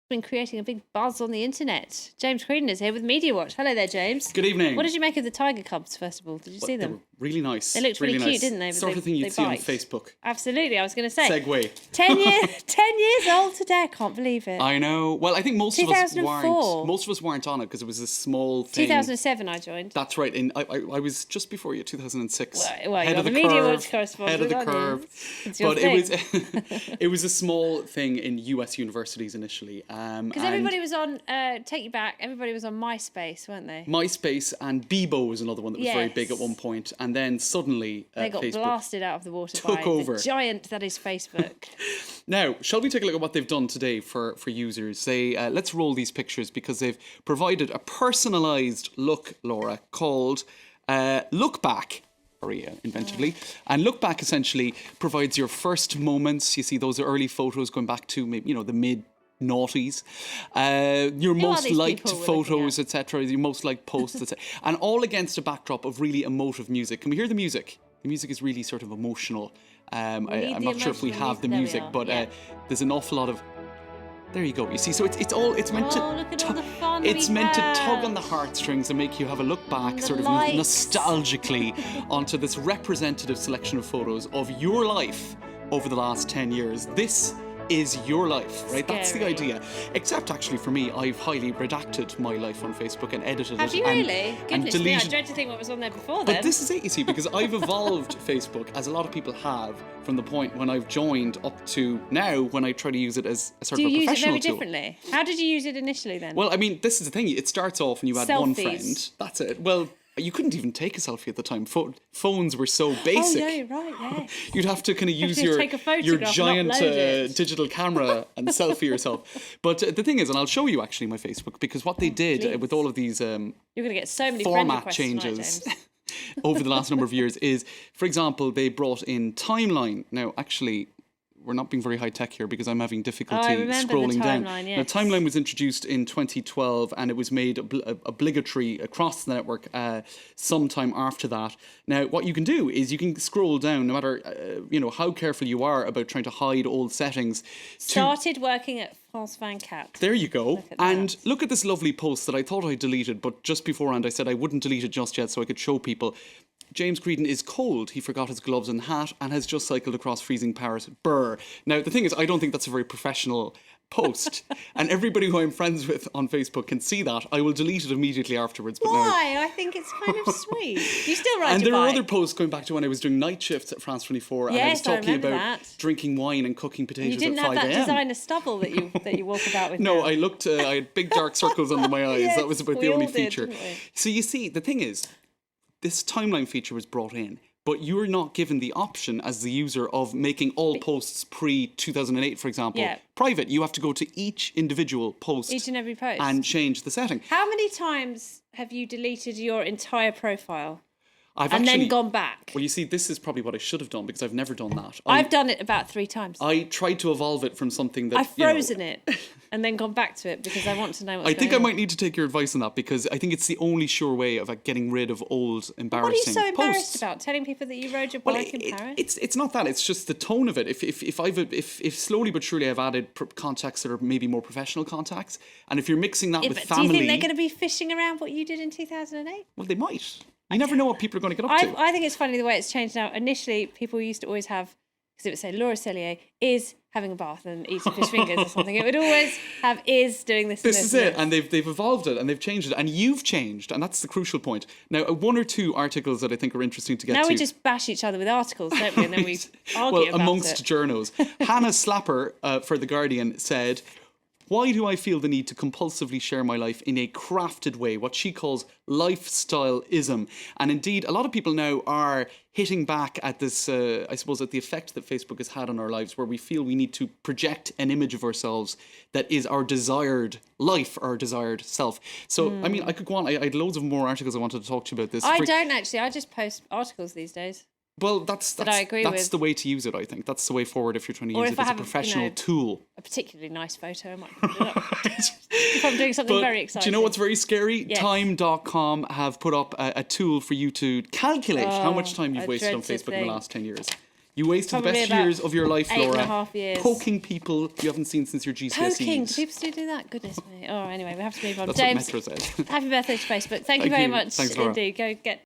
been creating a big buzz on the internet. James Creedon is here with Media Watch. Hello there, James. Good evening. What did you make of the tiger cubs, first of all? Did you see them? They were really nice. They looked really cute, nice. didn't they? Sort of thing you'd see on Facebook. Absolutely, I was going to say. Segway. 10 years old today. I can't believe it. I know. Well, I think most of us weren't on it because it was a small thing. 2007 I joined. That's right. And I was just before you, 2006. Well, you're the Media Watch correspondent. Head of the curve. But it was a small thing in US universities initially. Because everybody was on, take you back, everybody was on MySpace, weren't they? MySpace and Bebo was another one that was very big at one point. And then suddenly they got Facebook blasted out of the water by the giant that is Facebook. Now, shall we take a look at what they've done today for users? Let's roll these pictures because they've provided a personalised look, Laura, called Look Back. Very inventively. And Look Back essentially provides your first moments. You see those are early photos going back to maybe, the mid-noughties. Your most liked photos, etc. Your most liked posts, etc. And all against a backdrop of really emotive music. Can we hear the music? The music is really sort of emotional. I'm not sure if we have the music, but there's an awful lot of. There you go. You see, so it's meant to tug on the heartstrings and make you have a look back, sort of nostalgically, onto this representative selection of photos of your life over the last 10 years. This is your life, right? That's the idea. Except actually for me, I've highly redacted my life on Facebook and edited it. Have you really? Goodness me, I deleted. dread to think what was on there before then. But this is it, you see, because I've evolved Facebook, as a lot of people have, from the point when I've joined up to now when I try to use it as a sort of a professional tool. Do you use it very differently? How did you use it initially then? Well, I mean, this is the thing. It starts off and you had one friend. That's it. Well, you couldn't even take a selfie at the time. Phones were so basic. Oh, yeah, right, yeah. You'd have to kind of use your giant digital camera and selfie yourself. But the thing is, and I'll show you actually my Facebook, because what they did with all of these you're going to get so many format changes over the last number of years is, for example, they brought in Timeline. Now, actually, we're not being very high tech here because I'm having difficulty scrolling down. Yes. Now, Timeline was introduced in 2012 and it was made obligatory across the network sometime after that. Now, what you can do is you can scroll down, no matter how careful you are about trying to hide old settings. Started working at France 24. There you go. And look at this lovely post that I thought I deleted, but just beforehand I said I wouldn't delete it just yet so I could show people. James Creedon is cold. He forgot his gloves and hat and has just cycled across freezing Paris. Brr. Now, the thing is, I don't think that's a very professional post. And everybody who I'm friends with on Facebook can see that. I will delete it immediately afterwards. But why? I think it's kind of sweet. You still ride and your there are bike. other posts going back to when I was doing night shifts at France 24 and I was talking about drinking wine and cooking potatoes at 5 a.m. You didn't have that designer stubble that you walk about with. No, now. I had big dark circles under my eyes. Yes, that was about the only feature. Didn't we? So you see, the thing is, this timeline feature was brought in, but you're not given the option as the user of making all posts pre-2008, for example, private. You have to go to each individual post. Each and every post. And change the setting. How many times have you deleted your entire profile? Then gone back. Well, you see, this is probably what I should have done because I've never done that. I've done it about 3 times. I tried to evolve it from something that I've frozen it and then gone back to it because I want to know what's going on. I think I might need to take your advice on that because I think it's the only sure way of getting rid of old, embarrassing posts. What are you so embarrassed about? Telling people that you rode your bike in Paris? It's not that. It's just the tone of it. If slowly but surely I've added contacts that are maybe more professional contacts, and if you're mixing that with family, do you think they're going to be fishing around what you did in 2008? Well, they might. You never know what people are going to get up to. I think it's funny the way it's changed now. Initially, people used to always have, because it would say Laura Cellier is having a bath and eating fish fingers or something. It would always have is doing this. This is it, and they've evolved it and they've changed it, and you've changed, and that's the crucial point. Now, 1 or 2 articles that I think are interesting to get to. Now we just bash each other with articles, don't we? And then we argue about amongst it. journos. Hannah Slapper for The Guardian said, "Why do I feel the need to compulsively share my life in a crafted way, what she calls lifestyle-ism?" And indeed, a lot of people now are hitting back at this, I suppose, at the effect that Facebook has had on our lives, where we feel we need to project an image of ourselves that is our desired life, our desired self. So, I mean, I could go on. I had loads of more articles I wanted to talk to you about this. I don't actually. I just post articles these days. Well, that's the way to use it, I think. That's the way forward if you're trying to use it as a professional tool. A particularly nice photo, I might put it up. If I'm doing something very exciting. Do you know what's very scary? Yes. Time.com have put up a tool for you to calculate how much time you've wasted on Facebook in the last 10 years. You wasted the Probably best about years of your life, 8.5 Laura, years. poking people you haven't seen since your GCSEs. Poking? Do people still do that? Goodness me. Oh, anyway, we have to move on. That's James, what Metro said. happy birthday to Facebook. Thank you Thank very you. much Thanks, Laura. indeed. Go get